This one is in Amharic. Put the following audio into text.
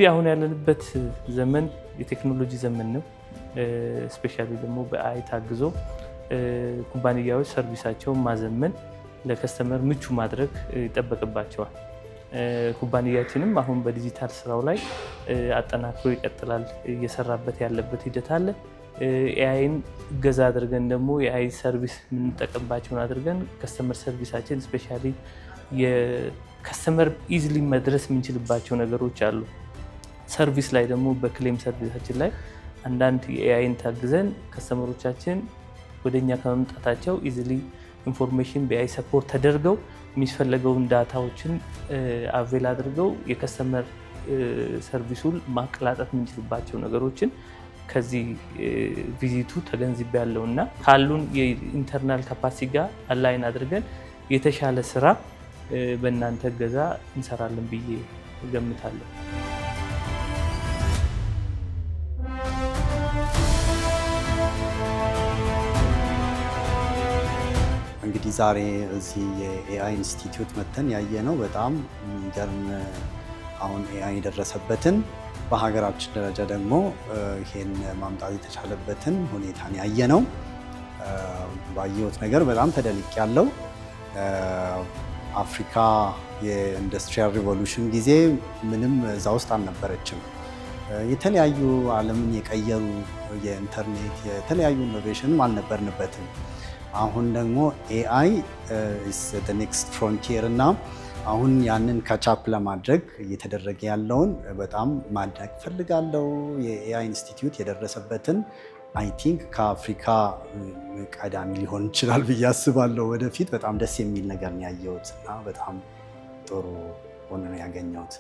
እንግዲህ አሁን ያለንበት ዘመን የቴክኖሎጂ ዘመን ነው። ስፔሻሊ ደግሞ በአይ ታግዞ ኩባንያዎች ሰርቪሳቸውን ማዘመን ለከስተመር ምቹ ማድረግ ይጠበቅባቸዋል። ኩባንያችንም አሁን በዲጂታል ስራው ላይ አጠናክሮ ይቀጥላል፣ እየሰራበት ያለበት ሂደት አለ። ኤአይን እገዛ አድርገን ደግሞ የኤአይ ሰርቪስ የምንጠቀምባቸውን አድርገን ከስተመር ሰርቪሳችን ስፔሻሊ የከስተመር ኢዝሊ መድረስ የምንችልባቸው ነገሮች አሉ። ሰርቪስ ላይ ደግሞ በክሌም ሰርቪሳችን ላይ አንዳንድ የኤአይን ታግዘን ከስተመሮቻችን ወደኛ ከመምጣታቸው ኢዝሊ ኢንፎርሜሽን በኤአይ ሰፖርት ተደርገው የሚፈለገውን ዳታዎችን አቬል አድርገው የከስተመር ሰርቪሱን ማቀላጠፍ የምንችልባቸው ነገሮችን ከዚህ ቪዚቱ ተገንዝቤያለሁ እና ካሉን የኢንተርናል ካፓሲቲ ጋር አላይን አድርገን የተሻለ ስራ በእናንተ እገዛ እንሰራለን ብዬ እገምታለሁ። እንግዲህ ዛሬ እዚህ የኤአይ ኢንስቲትዩት መተን ያየነው በጣም የሚገርም አሁን ኤአይ የደረሰበትን በሀገራችን ደረጃ ደግሞ ይሄን ማምጣት የተቻለበትን ሁኔታን ያየነው። ባየሁት ነገር በጣም ተደንቄያለሁ። አፍሪካ የኢንዱስትሪያል ሪቮሉሽን ጊዜ ምንም እዛ ውስጥ አልነበረችም። የተለያዩ ዓለምን የቀየሩ የኢንተርኔት የተለያዩ ኢኖቬሽንም አልነበርንበትም። አሁን ደግሞ ኤአይ ኢዝ ዘ ኔክስት ፍሮንቲር እና አሁን ያንን ካቻፕ ለማድረግ እየተደረገ ያለውን በጣም ማድነቅ ፈልጋለሁ። የኤአይ ኢንስቲትዩት የደረሰበትን አይ ቲንክ ከአፍሪካ ቀዳሚ ሊሆን ይችላል ብዬ አስባለሁ። ወደፊት በጣም ደስ የሚል ነገር ነው ያየሁት እና በጣም ጥሩ ሆኖ ነው ያገኘሁት።